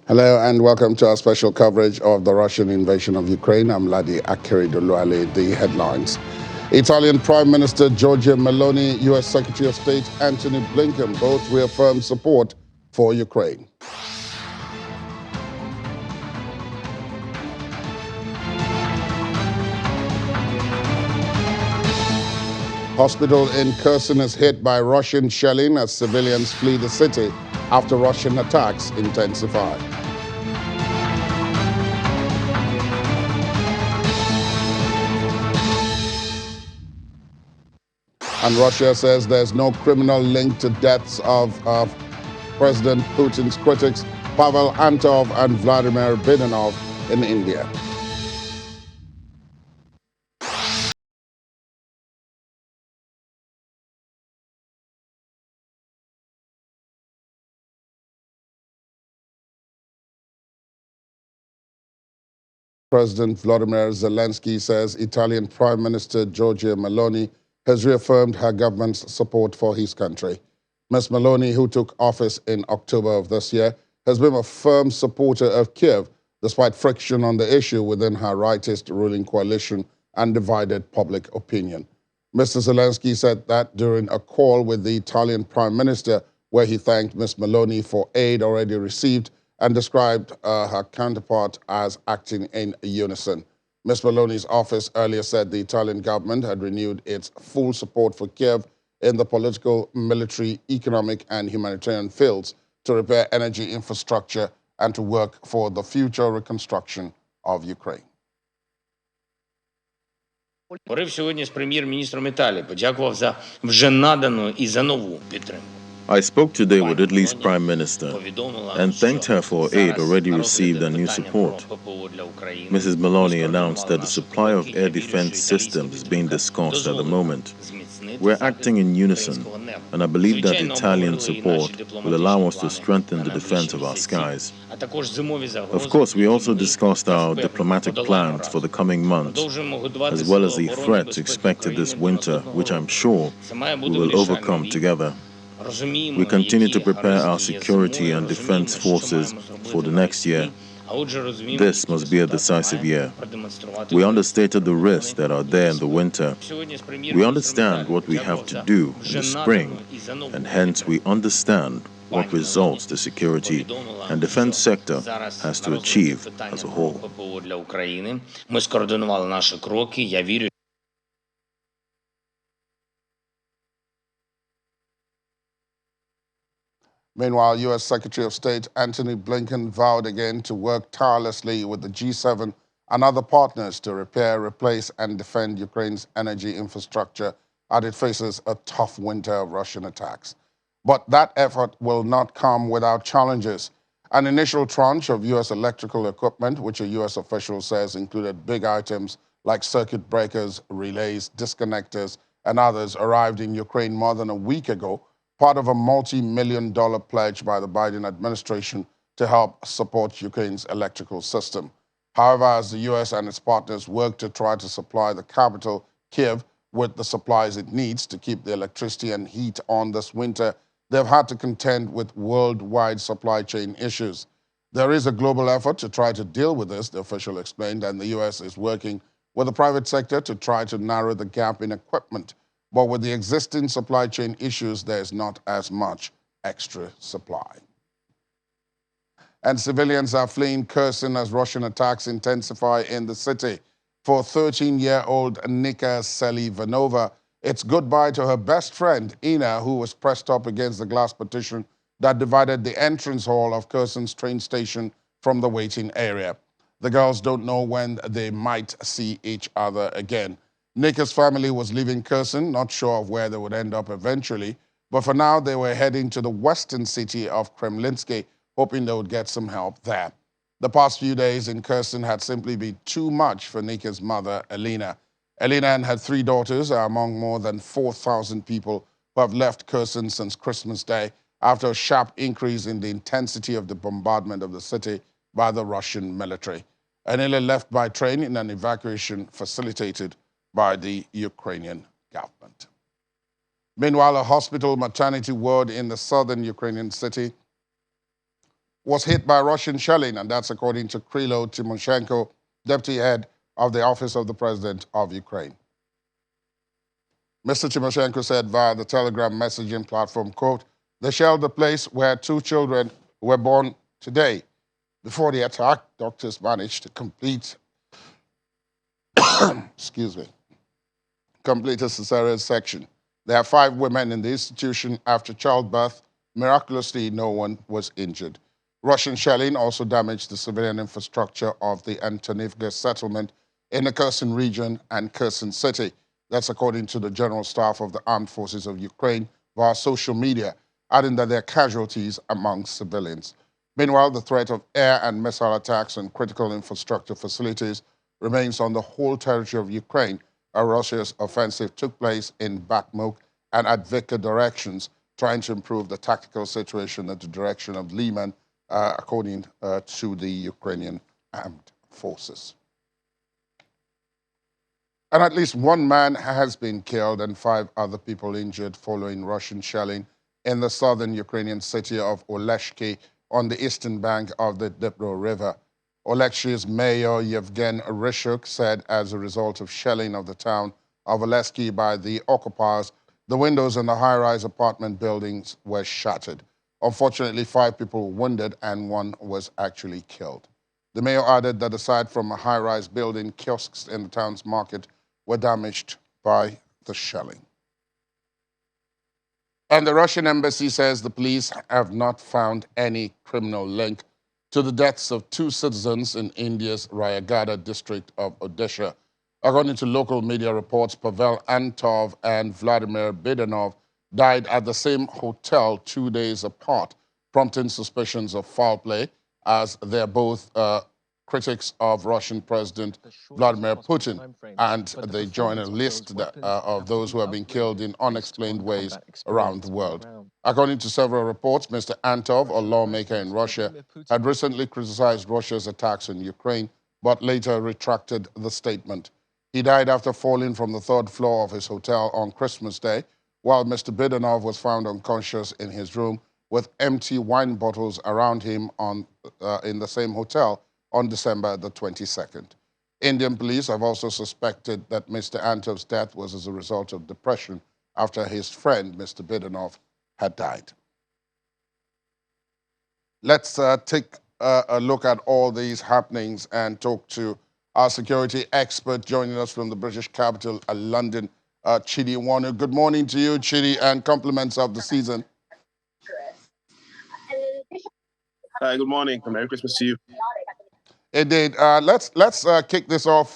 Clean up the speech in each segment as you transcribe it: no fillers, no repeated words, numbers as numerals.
Hello and welcome to our special coverage of the Russian invasion of Ukraine. I'm Ladi Akeridoluale. The headlines. Italian Prime Minister Giorgia Meloni, U.S. Secretary of State Antony Blinken both reaffirmed support for Ukraine. Hospital in Kherson is hit by Russian shelling as civilians flee the city after Russian attacks intensify. And Russia says there's no criminal link to deaths of President Putin's critics, Pavel Antov and Vladimir Bidanov in India. President Volodymyr Zelensky says Italian Prime Minister Giorgia Meloni has reaffirmed her government's support for his country. Ms. Meloni, who took office in October of this year, has been a firm supporter of Kiev, despite friction on the issue within her rightist ruling coalition and divided public opinion. Mr. Zelensky said that during a call with the Italian Prime Minister, where he thanked Ms. Meloni for aid already received and described her counterpart as acting in unison. Ms. Meloni's office earlier said the Italian government had renewed its full support for Kiev in the political, military, economic, and humanitarian fields to repair energy infrastructure and to work for the future reconstruction of Ukraine. Говорив сьогодні з прем'єр-міністром Італії, подякував за вже надану і за нову підтримку. I spoke today with Italy's Prime Minister and thanked her for aid already received and new support. Mrs. Meloni announced that the supply of air defense systems is being discussed at the moment. We're acting in unison, and I believe that Italian support will allow us to strengthen the defense of our skies. Of course, we also discussed our diplomatic plans for the coming months, as well as the threats expected this winter, which I'm sure we will overcome together. We continue to prepare our security and defense forces for the next year. This must be a decisive year. We understated the risks that are there in the winter. We understand what we have to do in the spring, and hence we understand what results the security and defense sector has to achieve as a whole. Meanwhile, U.S. Secretary of State Antony Blinken vowed again to work tirelessly with the G7 and other partners to repair, replace, and defend Ukraine's energy infrastructure as it faces a tough winter of Russian attacks. But that effort will not come without challenges. An initial tranche of U.S. electrical equipment, which a U.S. official says included big items like circuit breakers, relays, disconnectors, and others, arrived in Ukraine more than a week ago, part of a multi-million-dollar pledge by the Biden administration to help support Ukraine's electrical system. However, as the U.S. and its partners work to try to supply the capital, Kiev, with the supplies it needs to keep the electricity and heat on this winter, they've had to contend with worldwide supply chain issues. There is a global effort to try to deal with this, the official explained, and the U.S. is working with the private sector to try to narrow the gap in equipment. But with the existing supply chain issues, there's not as much extra supply. And civilians are fleeing Kherson as Russian attacks intensify in the city. For 13-year-old Nika Selivanova, it's goodbye to her best friend, Ina, who was pressed up against the glass partition that divided the entrance hall of Kherson's train station from the waiting area. The girls don't know when they might see each other again. Nika's family was leaving Kherson, not sure of where they would end up eventually, but for now they were heading to the western city of Kremlinski, hoping they would get some help there. The past few days in Kherson had simply been too much for Nika's mother, Elena. Elena and her 3 daughters are among more than 4,000 people who have left Kherson since Christmas Day after a sharp increase in the intensity of the bombardment of the city by the Russian military. Anila left by train in an evacuation facilitated by the Ukrainian government. Meanwhile, a hospital maternity ward in the southern Ukrainian city was hit by Russian shelling, and that's according to Krylo Timoshenko, deputy head of the Office of the President of Ukraine. Mr. Timoshenko said via the Telegram messaging platform, quote, "They shelled the place where 2 children were born today. Before the attack, doctors managed to complete, excuse me, complete a cesarean section. There are 5 women in the institution after childbirth. Miraculously, no one was injured. Russian shelling also damaged the civilian infrastructure of the Intensify settlement in the Kherson region and Kherson city. That's according to the General Staff of the Armed Forces of Ukraine via social media, adding that there are casualties among civilians. Meanwhile, the threat of air and missile attacks on critical infrastructure facilities remains on the whole territory of Ukraine. Russia's offensive took place in Bakhmut and Advika directions, trying to improve the tactical situation at the direction of Liman, according to the Ukrainian armed forces. And at least 1 man has been killed and 5 other people injured following Russian shelling in the southern Ukrainian city of Oleshki on the eastern bank of the Dnipro River. Oleshki's mayor Yevgen Rishuk said as a result of shelling of the town of Oleshki by the occupiers, the windows in the high-rise apartment buildings were shattered. Unfortunately, 5 people were wounded and 1 was actually killed. The mayor added that aside from a high-rise building, kiosks in the town's market were damaged by the shelling. And the Russian embassy says the police have not found any criminal link to the deaths of 2 citizens in India's Rayagada district of Odisha. According to local media reports, Pavel Antov and Vladimir Bidanov died at the same hotel 2 days apart, prompting suspicions of foul play, as they're both critics of Russian President Vladimir Putin, and they join a list of those who have been killed in unexplained ways around the world. According to several reports, Mr. Antov, a lawmaker in Russia, had recently criticized Russia's attacks on Ukraine, but later retracted the statement. He died after falling from the 3rd floor of his hotel on Christmas Day, while Mr. Bidanov was found unconscious in his room with empty wine bottles around him in the same hotel on December the 22nd. Indian police have also suspected that Mr. Antov's death was as a result of depression after his friend, Mr. Bidanov, had died. Let's take a look at all these happenings and talk to our security expert joining us from the British capital, London, Chidi Wanu. Good morning to you, Chidi, and compliments of the season. Hi, good morning. Merry Christmas to you. Indeed. Let's kick this off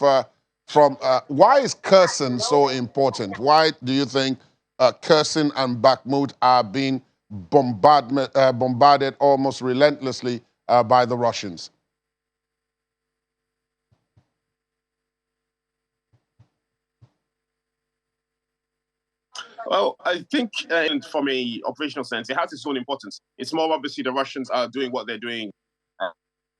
from why is Kherson so important? Why do you think Kherson and Bakhmut are being bombarded almost relentlessly by the Russians? Well, I think from a operational sense, it has its own importance. It's more obviously the Russians are doing what they're doing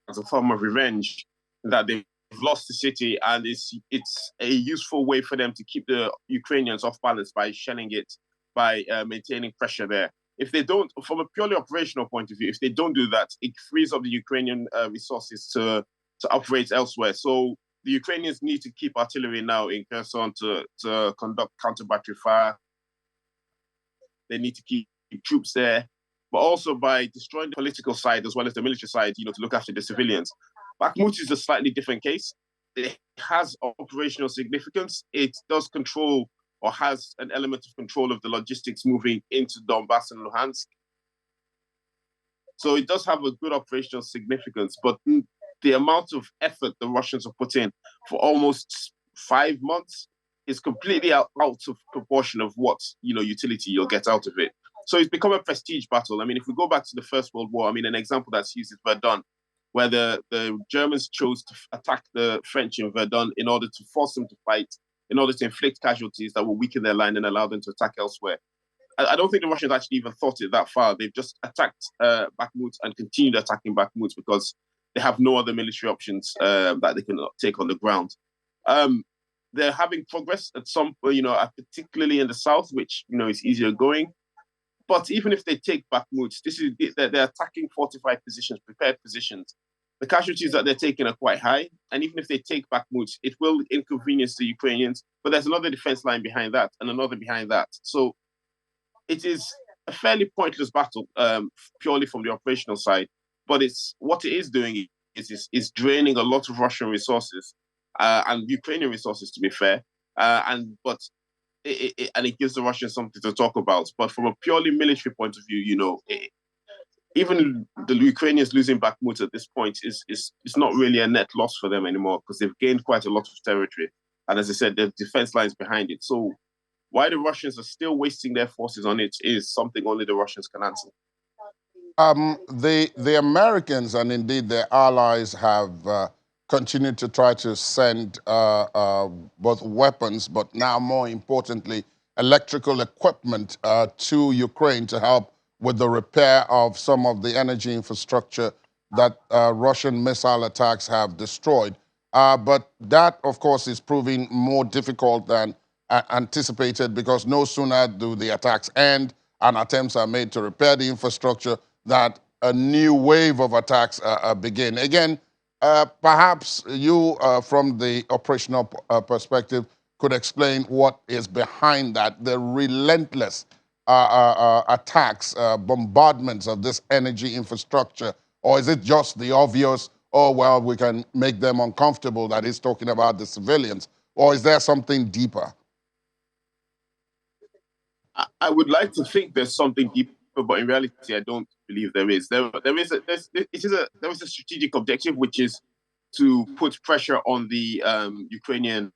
as a form of revenge, that they've lost the city, and it's a useful way for them to keep the Ukrainians off balance by shelling it, by maintaining pressure there. If they don't, from a purely operational point of view, if they don't do that, it frees up the Ukrainian resources to operate elsewhere. So the Ukrainians need to keep artillery now in Kherson to conduct counter-battery fire. They need to keep troops there, but also by destroying the political side as well as the military side, to look after the civilians. Bakhmut is a slightly different case. It has operational significance. It does control or has an element of control of the logistics moving into Donbass and Luhansk. So it does have a good operational significance, but the amount of effort the Russians have put in for almost 5 months is completely out of proportion of what utility you'll get out of it. So it's become a prestige battle. I mean, if we go back to the First World War, I mean, an example that's used is Verdun, where the Germans chose to attack the French in Verdun in order to force them to fight, in order to inflict casualties that will weaken their line and allow them to attack elsewhere. I don't think the Russians actually even thought it that far. They've just attacked Bakhmut and continued attacking Bakhmut because they have no other military options that they can take on the ground. They're having progress at some, particularly in the south, which is easier going. But even if they take Bakhmut, they're attacking fortified positions, prepared positions. The casualties that they're taking are quite high, and even if they take Bakhmut, it will inconvenience the Ukrainians. But there's another defense line behind that, and another behind that. So it is a fairly pointless battle, purely from the operational side. But it's what it is doing is draining a lot of Russian resources and Ukrainian resources, to be fair. But it gives the Russians something to talk about. But from a purely military point of view, even the Ukrainians losing Bakhmut at this point is not really a net loss for them anymore because they've gained quite a lot of territory. And as I said, the defense lines behind it. So why the Russians are still wasting their forces on it is something only the Russians can answer. The Americans and indeed their allies have continued to try to send both weapons, but now more importantly, electrical equipment to Ukraine to help with the repair of some of the energy infrastructure that Russian missile attacks have destroyed. But that, of course, is proving more difficult than anticipated because no sooner do the attacks end and attempts are made to repair the infrastructure that a new wave of attacks begin. Again, perhaps you, from the operational perspective, could explain what is behind that, the relentless attacks, bombardments of this energy infrastructure, or is it just the obvious, oh, well, we can make them uncomfortable that he's talking about the civilians, or is there something deeper? I would like to think there's something deeper, but in reality, I don't believe there is. There is a strategic objective, which is to put pressure on the Ukrainian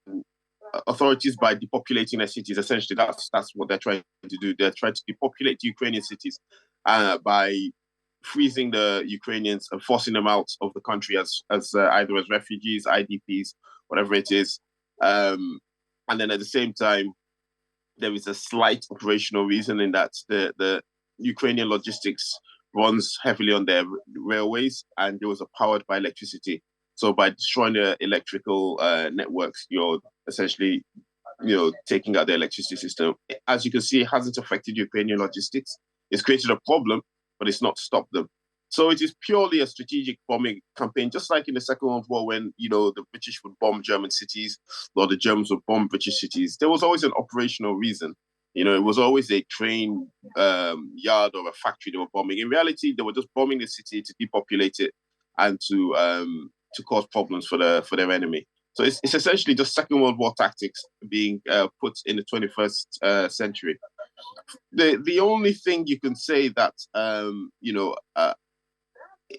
authorities by depopulating their cities. Essentially, that's what they're trying to do. They're trying to depopulate the Ukrainian cities by freezing the Ukrainians and forcing them out of the country as either as refugees, IDPs, whatever it is. And then at the same time, there is a slight operational reason in that the Ukrainian logistics runs heavily on their railways and those are powered by electricity. So by destroying the electrical networks, you're essentially, taking out the electricity system. As you can see, it hasn't affected Ukrainian logistics. It's created a problem, but it's not stopped them. So it is purely a strategic bombing campaign, just like in the Second World War when, the British would bomb German cities or the Germans would bomb British cities. There was always an operational reason. It was always a train yard or a factory they were bombing. In reality, they were just bombing the city to depopulate it and to cause problems for their enemy. So it's essentially just Second World War tactics being put in the 21st century. The only thing you can say that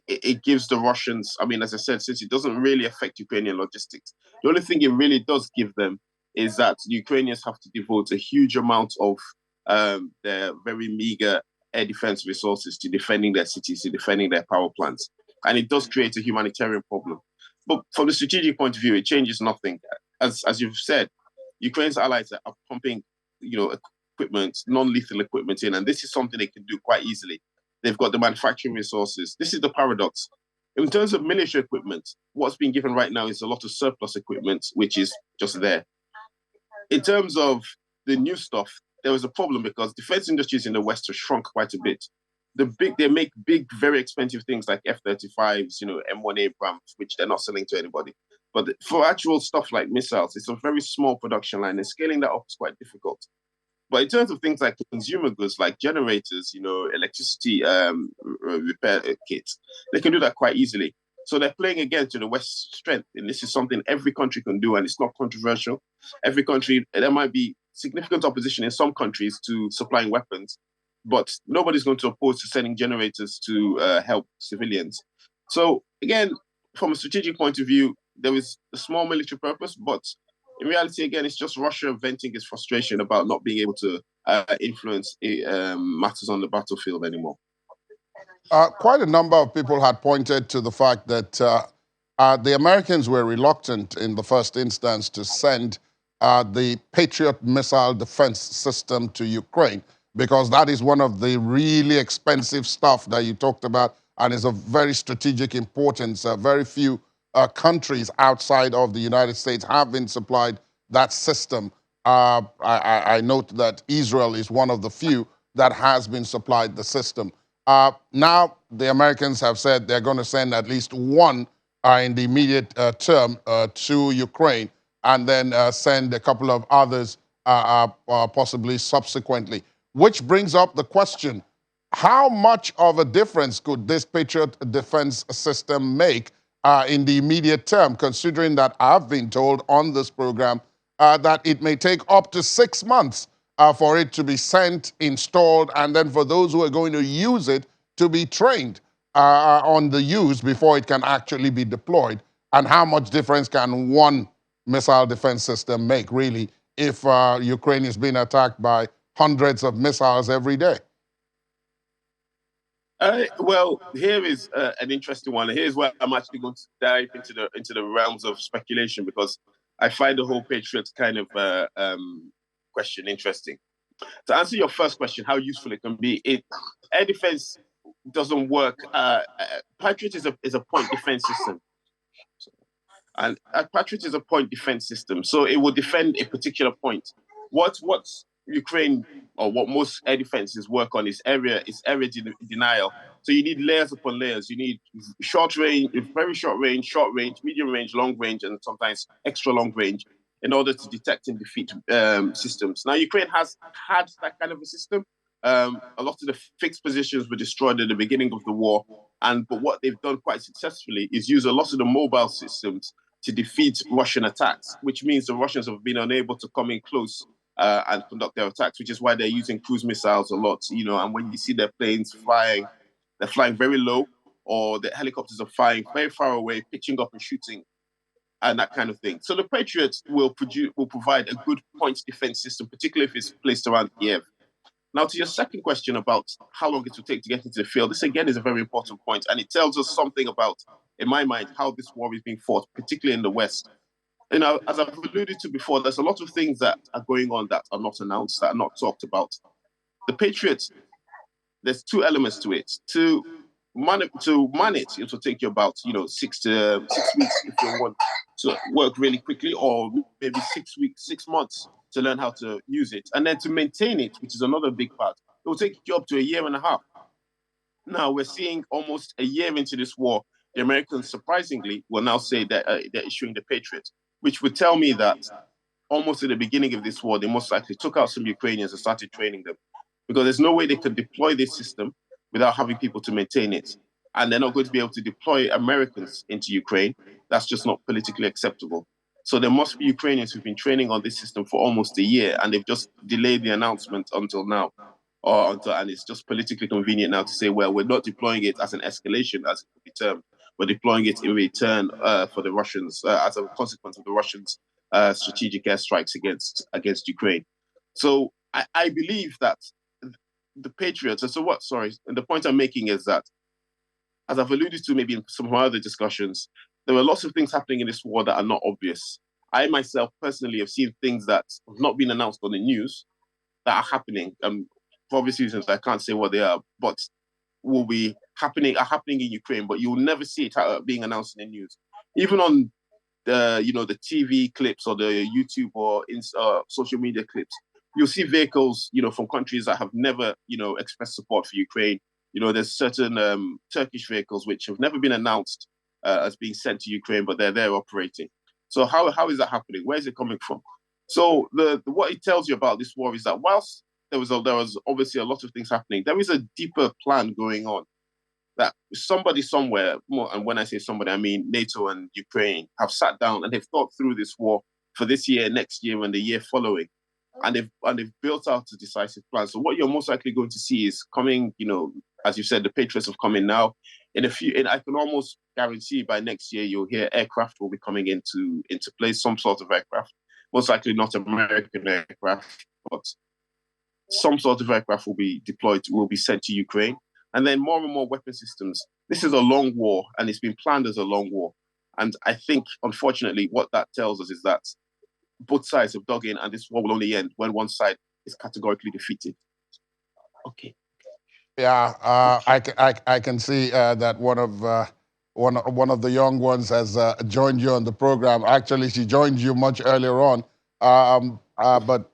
it gives the Russians, I mean, as I said, since it doesn't really affect Ukrainian logistics, the only thing it really does give them is that the Ukrainians have to devote a huge amount of their very meager air defense resources to defending their cities, to defending their power plants. And it does create a humanitarian problem. But from the strategic point of view, it changes nothing. As you've said, Ukraine's allies are pumping, equipment, non-lethal equipment in, and this is something they can do quite easily. They've got the manufacturing resources. This is the paradox. In terms of military equipment, what's being given right now is a lot of surplus equipment, which is just there. In terms of the new stuff, there was a problem because defense industries in the West have shrunk quite a bit. They make big, very expensive things like F-35s, M1 Abrams, which they're not selling to anybody. But for actual stuff like missiles, it's a very small production line, and scaling that up is quite difficult. But in terms of things like consumer goods, like generators, electricity repair kits, they can do that quite easily. So they're playing again to the West's strength. And this is something every country can do, and it's not controversial. Every country, there might be significant opposition in some countries to supplying weapons, but nobody's going to oppose to sending generators to help civilians. So again, from a strategic point of view, there is a small military purpose, but in reality, again, it's just Russia venting its frustration about not being able to influence matters on the battlefield anymore. Quite a number of people had pointed to the fact that the Americans were reluctant in the first instance to send the Patriot missile defense system to Ukraine because that is one of the really expensive stuff that you talked about and is of very strategic importance. Very few countries outside of the United States have been supplied that system. I note that Israel is one of the few. that has been supplied the system. Now, the Americans have said they're going to send at least one in the immediate term to Ukraine, and then send a couple of others possibly subsequently. Which brings up the question, how much of a difference could this Patriot defense system make in the immediate term, considering that I've been told on this program that it may take up to 6 months for it to be sent, installed, and then for those who are going to use it to be trained on the use before it can actually be deployed? And how much difference can one missile defense system make, really, if Ukraine is being attacked by hundreds of missiles every day? Well, here is an interesting one. Here's where I'm actually going to dive into the realms of speculation, because I find the whole Patriot kind of question interesting. To answer your first question, how useful it can be, air defense doesn't work. Patriot is a point defense system, and Patriot is a point defense system, so it will defend a particular point. What's Ukraine, or what most air defenses work on, is area denial. So you need layers upon layers. You need short range, very short range, medium range, long range, and sometimes extra long range in order to detect and defeat systems. Now, Ukraine has had that kind of a system. A lot of the fixed positions were destroyed at the beginning of the war, but what they've done quite successfully is use a lot of the mobile systems to defeat Russian attacks, which means the Russians have been unable to come in close and conduct their attacks, which is why they're using cruise missiles a lot, and when you see their planes flying, they're flying very low, or the helicopters are flying very far away, pitching up and shooting, and that kind of thing. So the Patriots will provide a good points defense system, particularly if it's placed around Kiev. Now, to your second question about how long it will take to get into the field, this again is a very important point, and it tells us something about, in my mind, how this war is being fought, particularly in the West. As I've alluded to before, there's a lot of things that are going on that are not announced, that are not talked about. The Patriots, there's two elements to it. To man it, it will take you about 6 weeks if you want to work really quickly, or maybe 6 months to learn how to use it, and then to maintain it, which is another big part. It will take you up to a year and a half. Now we're seeing almost a year into this war, the Americans surprisingly will now say that they're issuing the Patriots, which would tell me that almost at the beginning of this war, they most likely took out some Ukrainians and started training them, because there's no way they could deploy this system without having people to maintain it. And they're not going to be able to deploy Americans into Ukraine. That's just not politically acceptable. So there must be Ukrainians who've been training on this system for almost a year, and they've just delayed the announcement until now. And it's just politically convenient now to say, well, we're not deploying it as an escalation, as it could be termed. We're deploying it in return for the Russians, as a consequence of the Russians' strategic airstrikes against Ukraine. So I believe that the Patriots, the point I'm making is that, as I've alluded to maybe in some of my other discussions, there are lots of things happening in this war that are not obvious. I myself personally have seen things that have not been announced on the news that are happening. For obvious reasons, I can't say what they are, but are happening in Ukraine, but you'll never see it being announced in the news. Even on the TV clips or the YouTube or social media clips, you'll see vehicles, from countries that have never, expressed support for Ukraine. There's certain Turkish vehicles which have never been announced as being sent to Ukraine, but they're there operating. So how is that happening? Where is it coming from? So what it tells you about this war is that whilst there was obviously a lot of things happening, there is a deeper plan going on that somebody somewhere, and when I say somebody, I mean NATO and Ukraine, have sat down and they've thought through this war for this year, next year, and the year following. And they've built out a decisive plan. So what you're most likely going to see is coming, as you said, the Patriots have come in now. I can almost guarantee by next year you'll hear aircraft will be coming into place, some sort of aircraft. Most likely not American aircraft, but some sort of aircraft will be deployed, will be sent to Ukraine. And then more and more weapon systems. This is a long war, and it's been planned as a long war. And I think, unfortunately, what that tells us is that both sides have dug in, and this war will only end when one side is categorically defeated. Okay. Yeah, I can see that one of the young ones has joined you on the program. Actually, she joined you much earlier on, but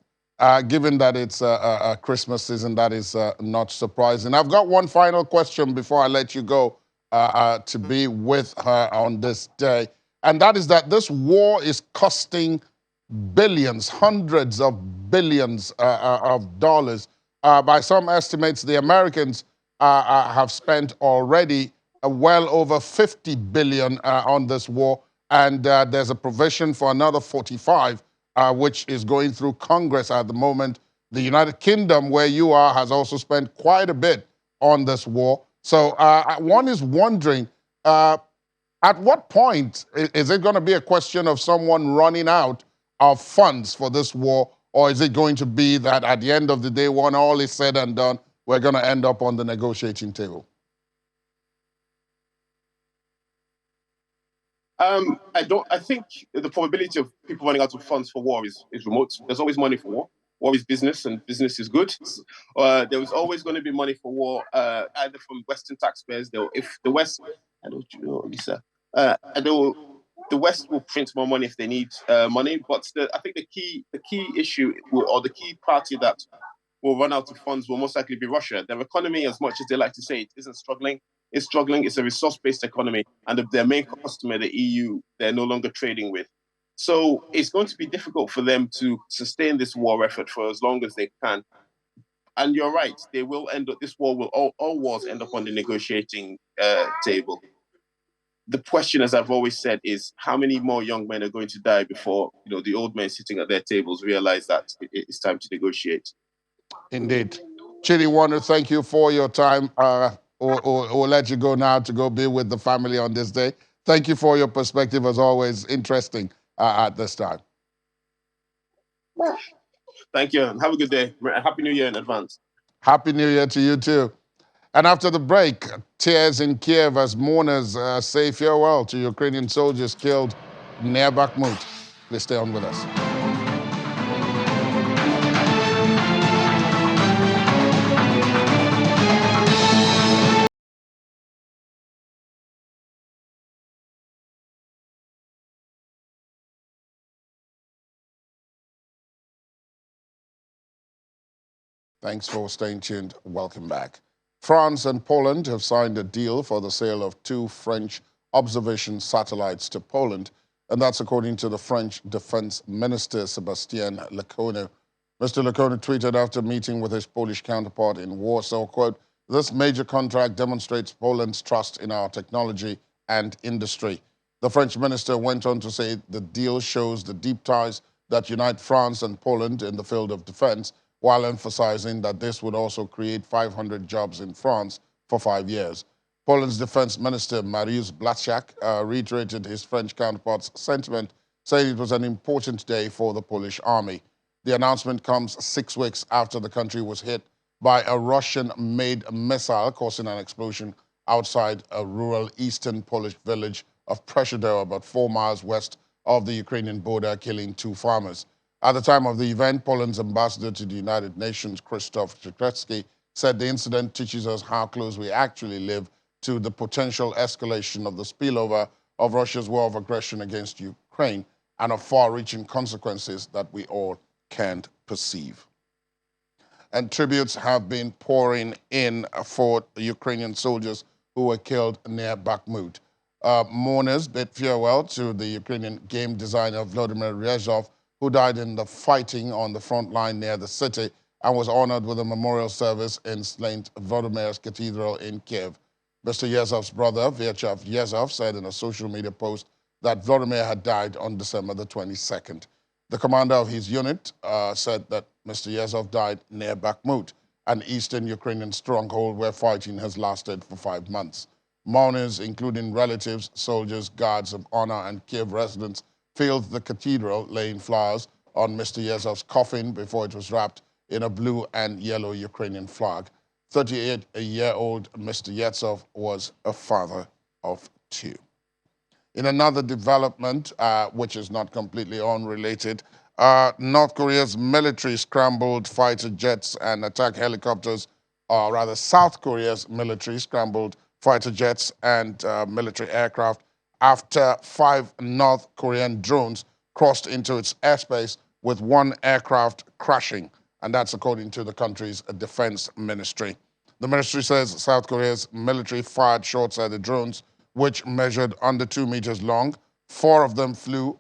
Given that it's a Christmas season, that is not surprising. I've got one final question before I let you go to be with her on this day, and that is that this war is costing billions, hundreds of billions of dollars. By some estimates, the Americans have spent already well over 50 billion on this war, and there's a provision for another 45, which is going through Congress at the moment. The United Kingdom, where you are, has also spent quite a bit on this war. So one is wondering, at what point is it going to be a question of someone running out of funds for this war, or is it going to be that at the end of the day, when all is said and done, we're going to end up on the negotiating table? I think the probability of people running out of funds for war is remote. There's always money for war. War is business, and business is good. There is always going to be money for war, either from Western taxpayers. If the West, I don't know, Lisa, the West will print more money if they need money. But I think the key issue or the key party that will run out of funds will most likely be Russia. Their economy, as much as they like to say it isn't struggling, it's struggling. It's a resource-based economy, and their main customer, the EU, they're no longer trading with. So it's going to be difficult for them to sustain this war effort for as long as they can. And you're right, they will end up. This war will all wars end up on the negotiating table. The question, as I've always said, is how many more young men are going to die before the old men sitting at their tables realize that it's time to negotiate. Indeed. Chidi Warner, thank you for your time. We'll let you go now to go be with the family on this day. Thank you for your perspective, as always, interesting at this time. Thank you, and have a good day. Happy New Year in advance. Happy New Year to you, too. And after the break, tears in Kiev as mourners say farewell to Ukrainian soldiers killed near Bakhmut. Please stay on with us. Thanks for staying tuned. Welcome back. France and Poland have signed a deal for the sale of 2 French observation satellites to Poland, and that's according to the French Defense Minister, Sébastien Lecornu. Mr. Lecornu tweeted after meeting with his Polish counterpart in Warsaw, quote, "This major contract demonstrates Poland's trust in our technology and industry." The French minister went on to say the deal shows the deep ties that unite France and Poland in the field of defense, while emphasizing that this would also create 500 jobs in France for 5 years. Poland's defense minister, Mariusz Błaszczak, reiterated his French counterpart's sentiment, saying it was an important day for the Polish army. The announcement comes 6 weeks after the country was hit by a Russian-made missile, causing an explosion outside a rural eastern Polish village of Przeszydeł, about 4 miles west of the Ukrainian border, killing 2 farmers. At the time of the event, Poland's ambassador to the United Nations, Krzysztof Czerkecki, said the incident teaches us how close we actually live to the potential escalation of the spillover of Russia's war of aggression against Ukraine and of far-reaching consequences that we all can't perceive. And tributes have been pouring in for Ukrainian soldiers who were killed near Bakhmut. Mourners bid farewell to the Ukrainian game designer Vladimir Ryazov, who died in the fighting on the front line near the city and was honored with a memorial service in St. Volodymyr's Cathedral in Kiev. Mr. Ryazov's brother, Vyacheslav Ryazov, said in a social media post that Vladimir had died on December the 22nd. The commander of his unit said that Mr. Ryazov died near Bakhmut, an eastern Ukrainian stronghold where fighting has lasted for 5 months. Mourners, including relatives, soldiers, guards of honor, and Kiev residents, filled the cathedral, laying flowers on Mr. Ryazov's coffin before it was wrapped in a blue and yellow Ukrainian flag. 38-year-old Mr. Ryazov was a father of 2. In another development, which is not completely unrelated, North Korea's military scrambled fighter jets and attack helicopters, or rather South Korea's military scrambled fighter jets and military aircraft after 5 North Korean drones crossed into its airspace with one aircraft crashing, and that's according to the country's defense ministry. The ministry says South Korea's military fired shots at the drones, which measured under 2 meters long. 4 of them flew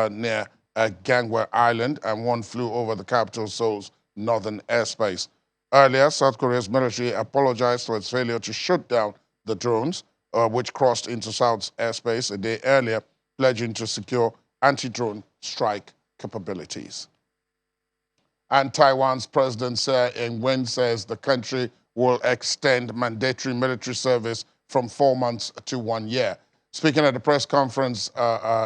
near Gangwon Island, and 1 flew over the capital Seoul's northern airspace. Earlier, South Korea's military apologized for its failure to shoot down the drones, which crossed into South's airspace a day earlier, pledging to secure anti-drone strike capabilities. And Taiwan's President Tsai Ing-wen says the country will extend mandatory military service from 4 months to 1 year. Speaking at a press conference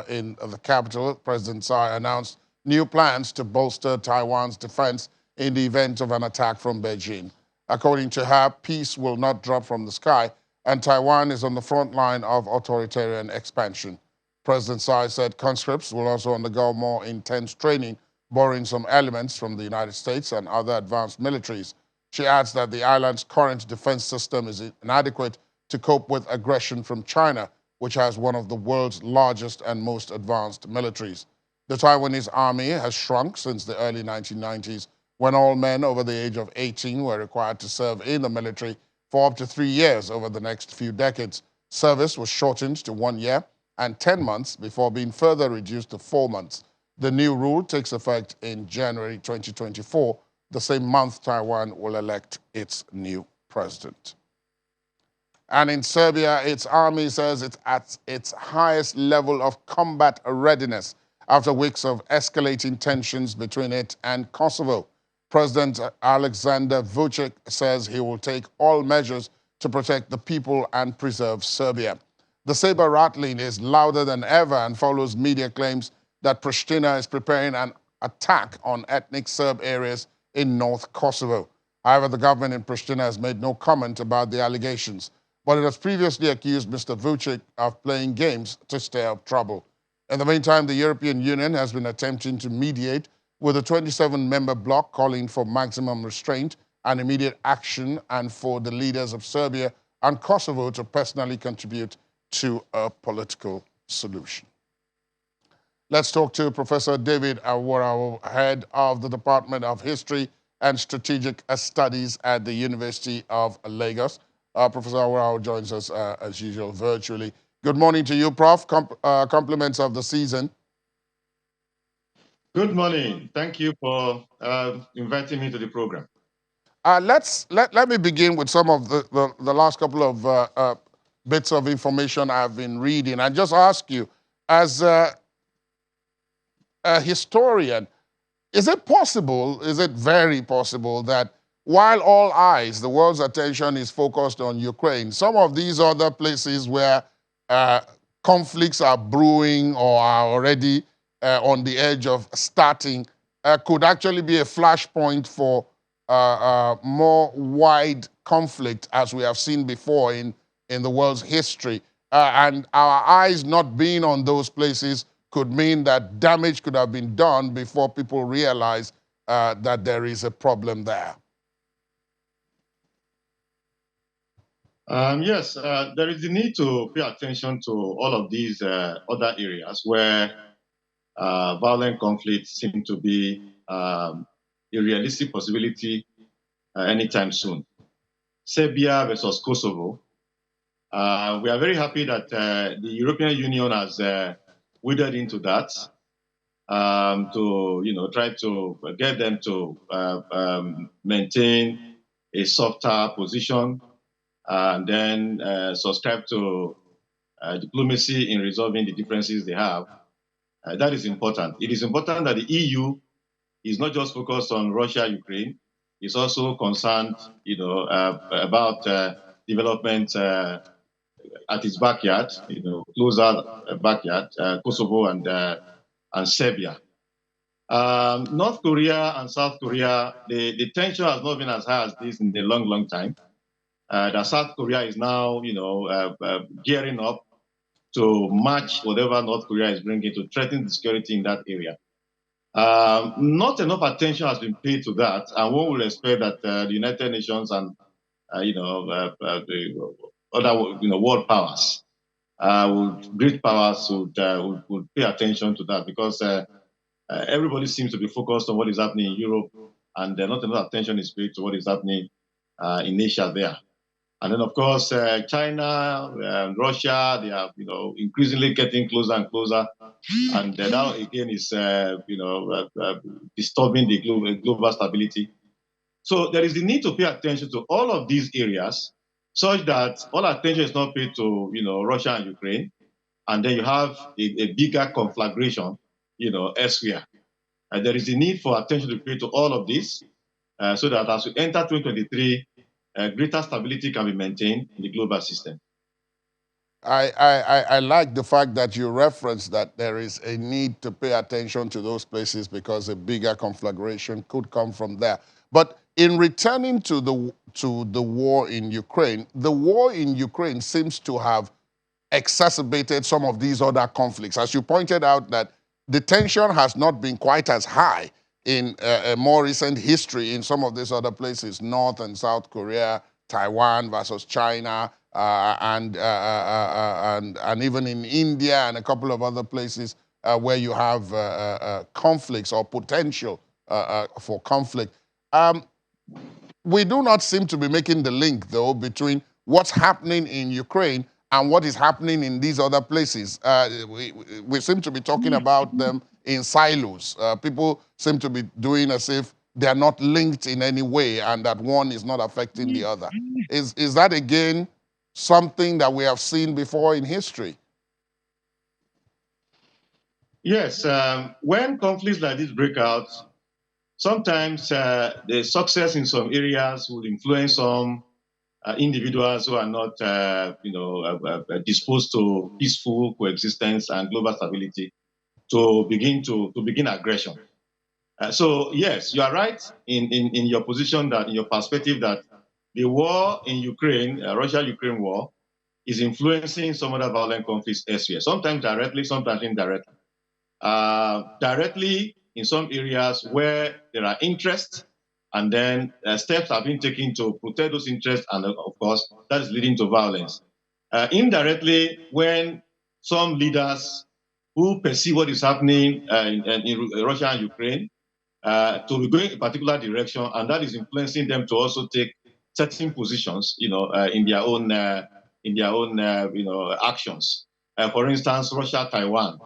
in the capital, President Tsai announced new plans to bolster Taiwan's defense in the event of an attack from Beijing. According to her, peace will not drop from the sky, and Taiwan is on the front line of authoritarian expansion. President Tsai said conscripts will also undergo more intense training, borrowing some elements from the United States and other advanced militaries. She adds that the island's current defense system is inadequate to cope with aggression from China, which has one of the world's largest and most advanced militaries. The Taiwanese army has shrunk since the early 1990s, when all men over the age of 18 were required to serve in the military for up to 3 years over the next few decades. Service was shortened to 1 year and 10 months before being further reduced to 4 months. The new rule takes effect in January 2024, the same month Taiwan will elect its new president. And in Serbia, its army says it's at its highest level of combat readiness after weeks of escalating tensions between it and Kosovo. President Alexander Vučić says he will take all measures to protect the people and preserve Serbia. The saber rattling is louder than ever and follows media claims that Pristina is preparing an attack on ethnic Serb areas in North Kosovo. However, the government in Pristina has made no comment about the allegations, but it has previously accused Mr. Vučić of playing games to stir up trouble. In the meantime, the European Union has been attempting to mediate with a 27-member bloc calling for maximum restraint and immediate action and for the leaders of Serbia and Kosovo to personally contribute to a political solution. Let's talk to Professor David Aworao, head of the Department of History and Strategic Studies at the University of Lagos. Professor Aworao joins us, as usual, virtually. Good morning to you, Prof. Compliments of the season. Good morning. Thank you for inviting me to the program. Let me begin with some of the last couple of bits of information I've been reading and just ask you, as a historian, is it possible, is it very possible that while all eyes, the world's attention is focused on Ukraine, some of these other places where conflicts are brewing or are already on the edge of starting could actually be a flashpoint for more wide conflict, as we have seen before in the world's history. And our eyes not being on those places could mean that damage could have been done before people realize that there is a problem there. Yes, there is the need to pay attention to all of these other areas where violent conflicts seem to be a realistic possibility anytime soon. Serbia versus Kosovo. We are very happy that the European Union has waded into that to try to get them to maintain a softer position and then subscribe to diplomacy in resolving the differences they have. That is important. It is important that the EU is not just focused on Russia, Ukraine. It's also concerned, about development at its backyard, closer backyard, Kosovo and Serbia. North Korea and South Korea, the tension has not been as high as this in a long, long time. That South Korea is now, gearing up to match whatever North Korea is bringing to threaten the security in that area. Not enough attention has been paid to that, and one will expect that the United Nations and the other world powers, great powers would pay attention to that, because everybody seems to be focused on what is happening in Europe, and not enough attention is paid to what is happening in Asia there. And then, of course, China and Russia, they are, increasingly getting closer and closer. And that again is, disturbing the global stability. So there is the need to pay attention to all of these areas, such that all attention is not paid to, Russia and Ukraine, and then you have a bigger conflagration, elsewhere. And there is a need for attention to pay to all of this, so that as we enter 2023, greater stability can be maintained in the global system. I like the fact that you referenced that there is a need to pay attention to those places because a bigger conflagration could come from there. But in returning to the war in Ukraine, the war in Ukraine seems to have exacerbated some of these other conflicts. As you pointed out, that the tension has not been quite as high in a more recent history in some of these other places, North and South Korea, Taiwan versus China, and even in India and a couple of other places where you have conflicts or potential for conflict. We do not seem to be making the link, though, between what's happening in Ukraine and what is happening in these other places. We seem to be talking about them in silos. People seem to be doing as if they're not linked in any way and that one is not affecting the other. Is that, again, something that we have seen before in history? Yes. When conflicts like this break out, sometimes the success in some areas will influence some individuals who are not, disposed to peaceful coexistence and global stability to begin aggression. So yes, you are right in your position, that in your perspective, that the war in Ukraine, Russia-Ukraine war, is influencing some other violent conflicts elsewhere. Sometimes directly, sometimes indirectly. Directly in some areas where there are interests, and then steps have been taken to protect those interests, and of course, that is leading to violence. Indirectly, when some leaders who perceive what is happening in Russia and Ukraine to be going a particular direction, and that is influencing them to also take certain positions, in their own actions. For instance, Russia, Taiwan.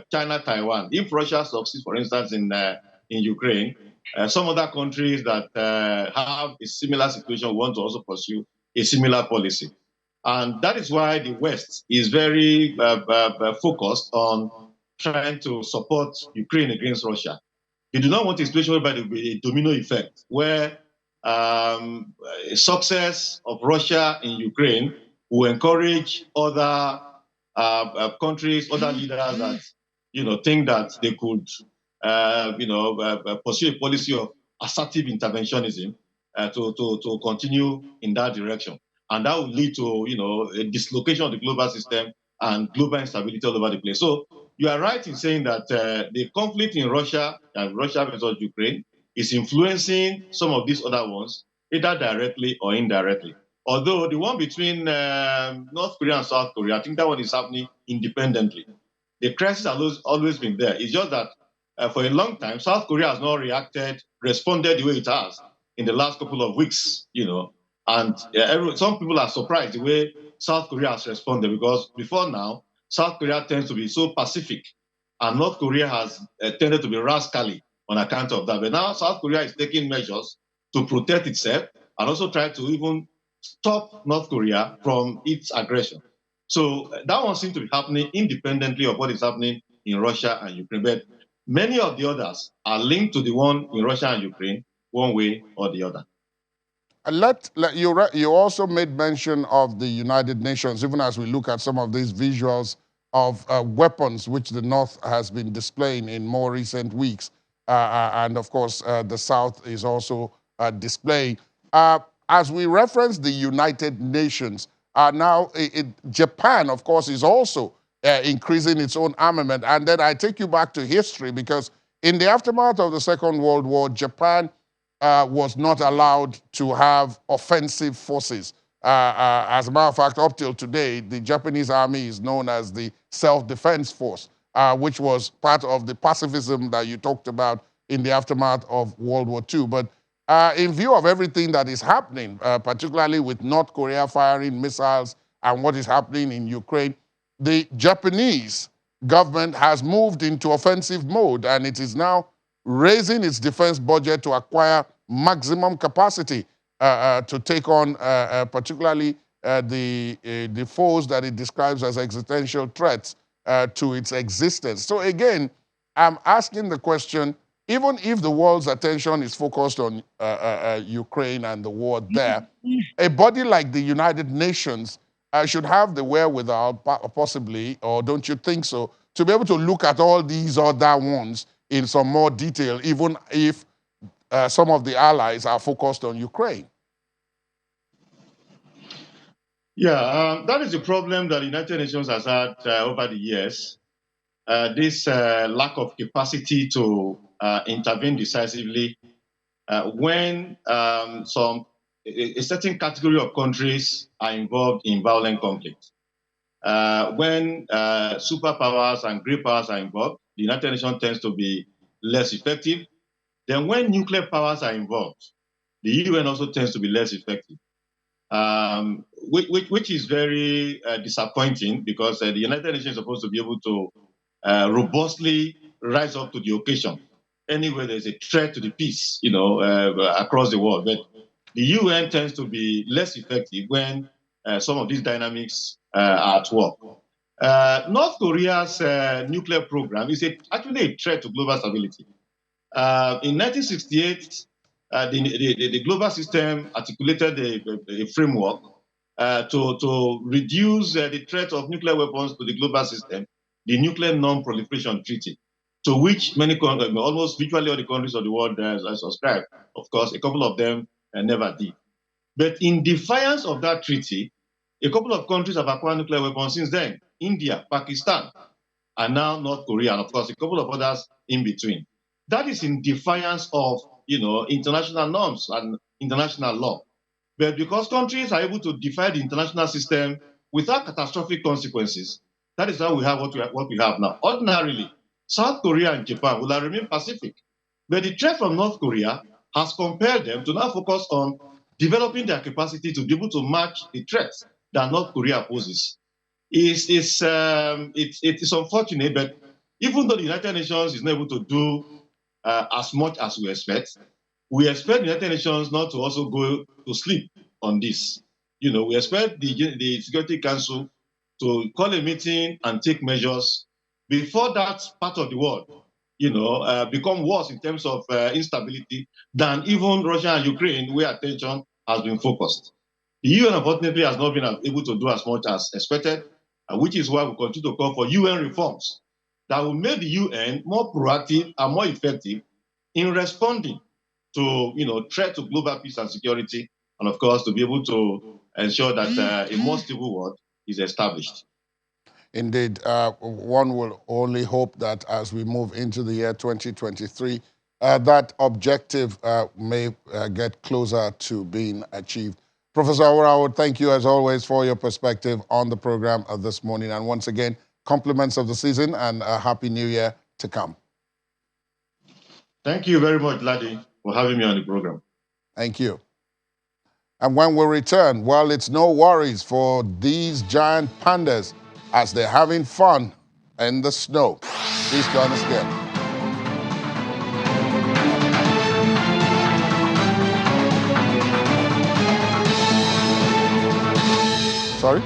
China, Taiwan. If Russia succeeds, for instance, in Ukraine, some other countries that have a similar situation want to also pursue a similar policy. And that is why the West is very focused on trying to support Ukraine against Russia. They do not want a situation whereby there will be a domino effect, where a success of Russia in Ukraine will encourage other countries, other leaders that think that they could pursue a policy of assertive interventionism to continue in that direction, and that will lead to a dislocation of the global system and global instability all over the place. So you are right in saying that the conflict in Russia and Russia versus Ukraine is influencing some of these other ones, either directly or indirectly. Although the one between North Korea and South Korea, I think that one is happening independently. The crisis has always been there. It's just that for a long time, South Korea has not responded the way it has in the last couple of weeks, and some people are surprised the way South Korea has responded, because before now, South Korea tends to be so pacific, and North Korea has tended to be rascally on account of that. But now South Korea is taking measures to protect itself and also try to even stop North Korea from its aggression. So that one seems to be happening independently of what is happening in Russia and Ukraine. But many of the others are linked to the one in Russia and Ukraine, one way or the other. You also made mention of the United Nations, even as we look at some of these visuals of weapons which the North has been displaying in more recent weeks. And of course, the South is also displaying. As we reference the United Nations, now Japan, of course, is also increasing its own armament. And then I take you back to history, because in the aftermath of the Second World War, Japan was not allowed to have offensive forces As a matter of fact, up till today, the Japanese army is known as the Self-Defense Force, which was part of the pacifism that you talked about in the aftermath of World War II. But in view of everything that is happening, particularly with North Korea firing missiles and what is happening in Ukraine, the Japanese government has moved into offensive mode, and it is now raising its defense budget to acquire maximum capacity to take on particularly the foes that it describes as existential threats to its existence. So again, I'm asking the question, even if the world's attention is focused on Ukraine and the war there, a body like the United Nations should have the wherewithal, possibly, or don't you think so, to be able to look at all these other ones in some more detail, even if some of the allies are focused on Ukraine. Yeah, that is the problem that the United Nations has had over the years. This lack of capacity to intervene decisively when a certain category of countries are involved in violent conflict. When superpowers and great powers are involved, the United Nations tends to be less effective. Then when nuclear powers are involved, the UN also tends to be less effective, which is very disappointing, because the United Nations is supposed to be able to robustly rise up to the occasion anywhere there's a threat to the peace, across the world. But the UN tends to be less effective when some of these dynamics are at work. North Korea's nuclear program is actually a threat to global stability. In 1968, the global system articulated a framework to reduce the threat of nuclear weapons to the global system, the Nuclear Non-Proliferation Treaty, to which many countries, almost virtually all the countries of the world subscribed. Of course, a couple of them never did. But in defiance of that treaty, a couple of countries have acquired nuclear weapons since then: India, Pakistan, and now North Korea, and of course, a couple of others in between. That is in defiance of international norms and international law. But because countries are able to defy the international system without catastrophic consequences, that is how we have what we have now. Ordinarily, South Korea and Japan will have remained pacific. But the threat from North Korea has compelled them to now focus on developing their capacity to be able to match the threats that North Korea poses. It is unfortunate, but even though the United Nations is not able to do as much as we expect the United Nations not to also go to sleep on this. We expect the Security Council to call a meeting and take measures before that part of the world, become worse in terms of instability than even Russia and Ukraine, where attention has been focused. The UN, unfortunately, has not been able to do as much as expected, which is why we continue to call for UN reforms that will make the UN more proactive and more effective in responding to threat to global peace and security, and of course to be able to ensure that a more stable world is established. Indeed, one will only hope that as we move into the year 2023, that objective may get closer to being achieved. Professor Awurawo, thank you as always for your perspective on the program this morning. And once again, compliments of the season and a happy new year to come. Thank you very much, Ladi, for having me on the program. Thank you. And when we return, well, it's no worries for these giant pandas as they're having fun in the snow. Please join us again. Sorry?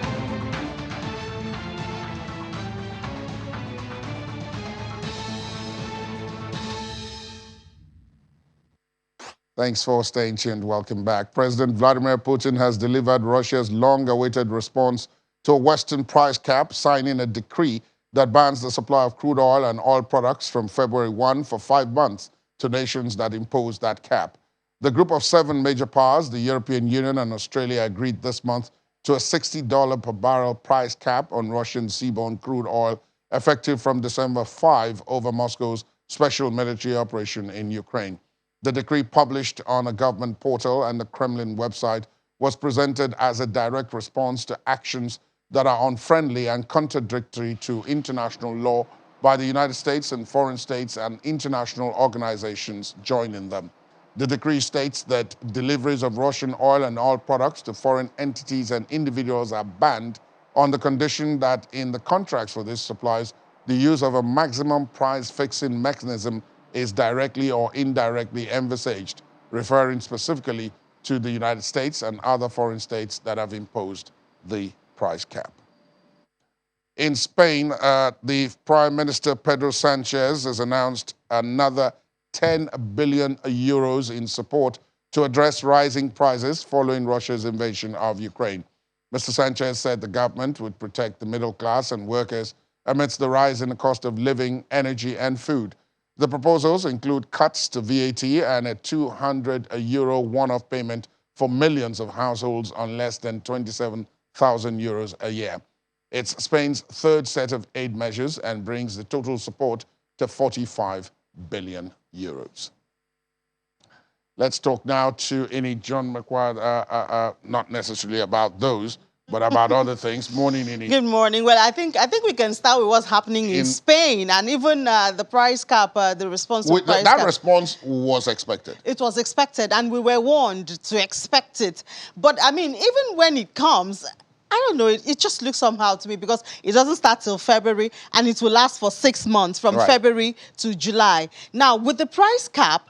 Thanks for staying tuned. Welcome back. President Vladimir Putin has delivered Russia's long-awaited response to a Western price cap, signing a decree that bans the supply of crude oil and oil products from February 1 for 5 months to nations that impose that cap. The group of 7 major powers, the European Union and Australia, agreed this month to a $60 per barrel price cap on Russian seaborne crude oil, effective from December 5 over Moscow's special military operation in Ukraine. The decree, published on a government portal and the Kremlin website, was presented as a direct response to actions that are unfriendly and contradictory to international law by the United States and foreign states and international organizations joining them. The decree states that deliveries of Russian oil and oil products to foreign entities and individuals are banned on the condition that in the contracts for these supplies, the use of a maximum price fixing mechanism is directly or indirectly envisaged, referring specifically to the United States and other foreign states that have imposed the price cap. In Spain, the Prime Minister Pedro Sanchez has announced another 10 billion euros in support to address rising prices following Russia's invasion of Ukraine. Mr. Sanchez said the government would protect the middle class and workers amidst the rise in the cost of living, energy, and food. The proposals include cuts to VAT and a 200 euro one-off payment for millions of households on less than 27,000 euros a year. It's Spain's third set of aid measures and brings the total support to 45 billion euros. Let's talk now to Ini John McQuarrie, not necessarily about those, but about other things. Morning, Ini. Good morning. Well, I think we can start with what's happening in Spain and even the price cap, the response to price cap. That response was expected. It was expected, and we were warned to expect it. But, I mean, even when it comes, I don't know, it just looks somehow to me because it doesn't start till February and it will last for 6 months from February to July. Now, with the price cap,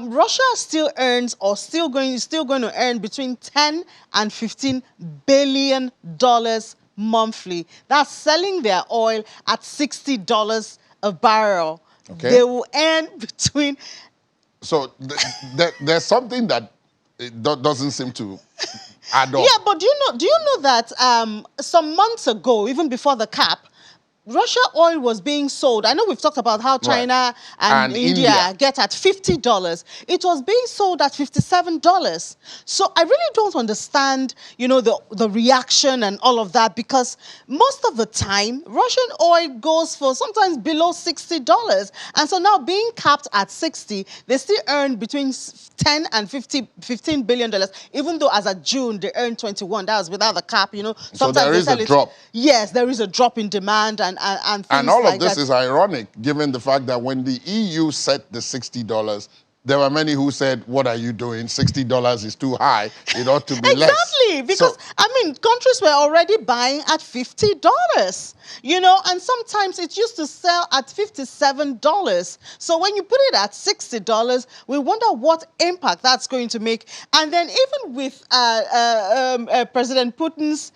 Russia still earns or still going to earn between 10 and 15 billion dollars monthly. That's selling their oil at $60 a barrel. Okay. They will earn between... So there's something that doesn't seem to... Yeah, but do you know that some months ago, even before the cap, Russia oil was being sold. I know we've talked about how China and India get at $50. It was being sold at $57. So I really don't understand, you know, the reaction and all of that, because most of the time, Russian oil goes for sometimes below $60. And so now being capped at 60, they still earn between 10 and 15 billion dollars, even though as of June, they earned 21. That was without the cap, you know. Sometimes so there is a drop. Yes, there is a drop in demand and things all like of this that. is ironic, given the fact that when the EU set the $60, there were many who said, what are you doing? $60 is too high. It ought to be less. Exactly, because, I mean, countries were already buying at $50, you know, and sometimes it used to sell at $57. So when you put it at $60, we wonder what impact that's going to make. And then even with President Putin's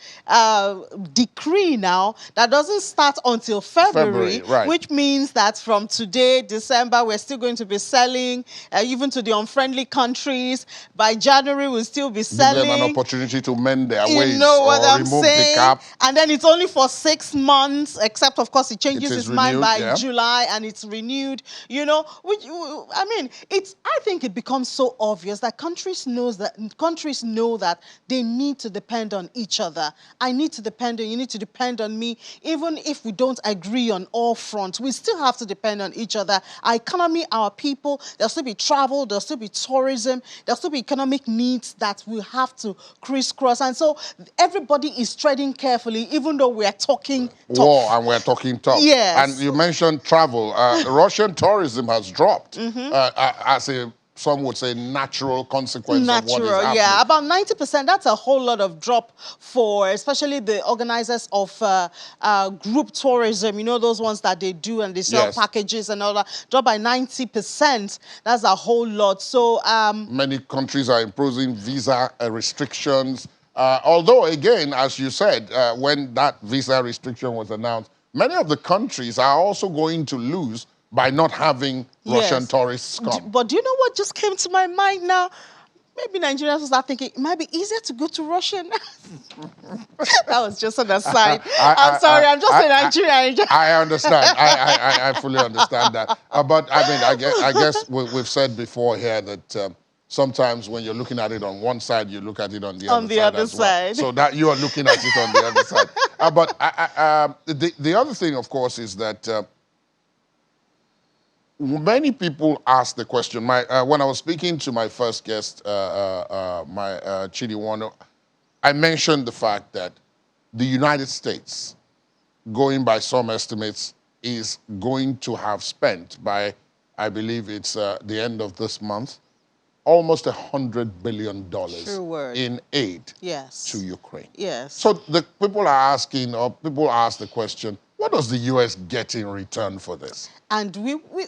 decree now, that doesn't start until February, which means that from today, December, we're still going to be selling even to the unfriendly countries. By January, we'll still be selling. Give them an opportunity to mend their ways or remove the cap. And then it's only for 6 months, except, of course, it changes its mind by July and it's renewed. You know, which, I mean, I think it becomes so obvious that countries know that they need to depend on each other. I need to depend on you, need to depend on me. Even if we don't agree on all fronts, we still have to depend on each other. Our economy, our people, there'll still be travel, there'll still be tourism, there'll still be economic needs that we have to crisscross. And so everybody is treading carefully, even though we're talking tough. War and we're talking tough. Yes. And you mentioned travel. Russian tourism has dropped as some would say, natural consequence of what is happening. Yeah, about 90%. That's a whole lot of drop for especially the organizers of group tourism. You know, those ones that they do and they sell packages and all that. Drop by 90%. That's a whole lot. So many countries are imposing visa restrictions. Although, again, as you said, when that visa restriction was announced, many of the countries are also going to lose by not having Russian tourists come. But do you know what just came to my mind now? Maybe Nigerians will start thinking, it might be easier to go to Russia now. That was just an aside. I'm sorry, I'm just a Nigerian. I understand. I fully understand that. But I mean, I guess we've said before here that sometimes when you're looking at it on one side, you look at it on the other side. So that you are looking at it on the other side. But the other thing, of course, is that many people ask the question. When I was speaking to my first guest, my Chidi Wano, I mentioned the fact that the United States, going by some estimates, is going to have spent by, I believe it's the end of this month, almost $100 billion in aid to Ukraine. Yes. So the people are asking, or people ask the question, what does the U.S. get in return for this? And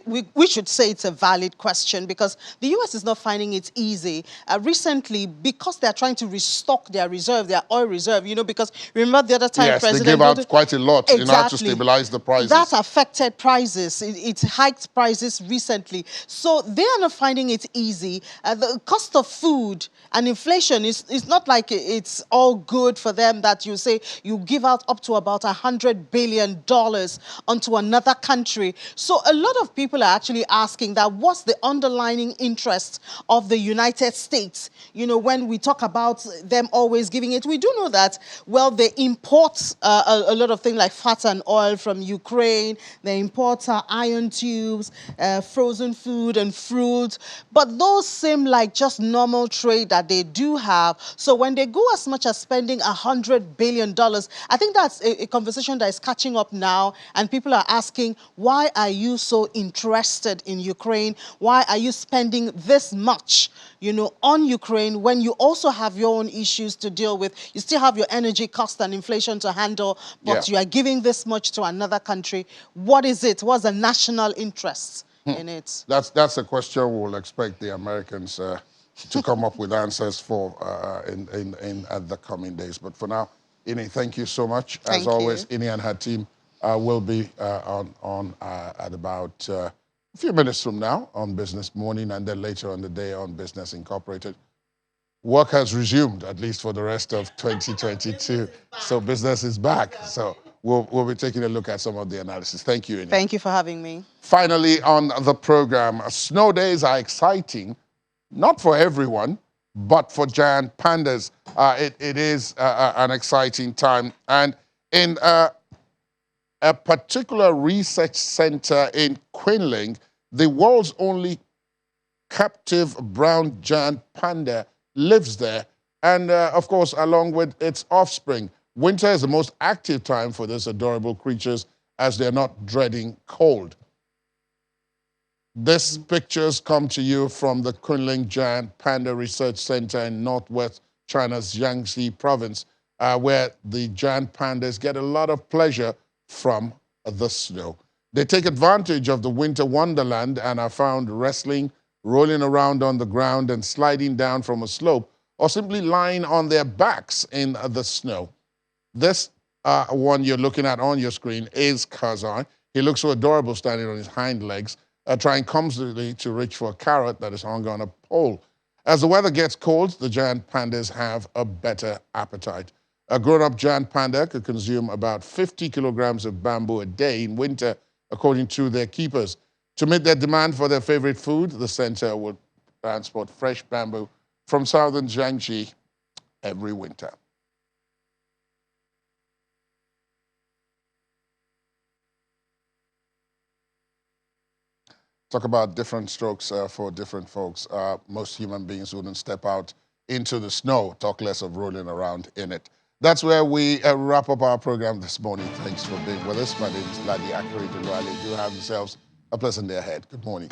we should say it's a valid question because the U.S. is not finding it easy. Recently, because they're trying to restock their reserve, their oil reserve, you know, because remember the other time President... Yes, they gave out quite a lot in order to stabilize the prices. That affected prices. It hiked prices recently. So they are not finding it easy. The cost of food and inflation is not like it's all good for them that you say you give out up to about $100 billion onto another country. So a lot of people are actually asking that what's the underlying interest of the United States? You know, when we talk about them always giving it, we do know that, well, they import a lot of things like fat and oil from Ukraine. They import iron tubes, frozen food and fruit. But those seem like just normal trade that they do have. So when they go as much as spending $100 billion, I think that's a conversation that is catching up now. And people are asking, why are you so interested in Ukraine? Why are you spending this much, you know, on Ukraine when you also have your own issues to deal with? You still have your energy cost and inflation to handle, but you are giving this much to another country. What is it? What's the national interest in it? That's a question we'll expect the Americans to come up with answers for in the coming days. But for now, Ini, thank you so much. As always, Ini and her team will be on at about a few minutes from now on Business Morning, and then later on the day on Business Incorporated. Work has resumed, at least for the rest of 2022. So business is back. So we'll be taking a look at some of the analysis. Thank you, Ini. Thank you for having me. Finally, on the program, snow days are exciting, not for everyone, but for giant pandas. It is an exciting time. And in a particular research center in Quinling, the world's only captive brown giant panda lives there, and of course, along with its offspring. Winter is the most active time for these adorable creatures as they're not dreading cold. These pictures come to you from the Kunling Giant Panda Research Center in northwest China's Jiangxi province, where the giant pandas get a lot of pleasure from the snow. They take advantage of the winter wonderland and are found wrestling, rolling around on the ground and sliding down from a slope, or simply lying on their backs in the snow. This one you're looking at on your screen is Kherson. He looks so adorable standing on his hind legs, trying clumsily to reach for a carrot that is hung on a pole. As the weather gets cold, the giant pandas have a better appetite. A grown-up giant panda could consume about 50 kilograms of bamboo a day in winter, according to their keepers. To meet their demand for their favorite food, the center would transport fresh bamboo from southern Jiangxi every winter. Talk about different strokes for different folks. Most human beings wouldn't step out into the snow, talk less of rolling around in it. That's where we wrap up our program this morning. Thanks for being with us. My name is Ladi Akari. Do have yourselves a pleasant day ahead. Good morning.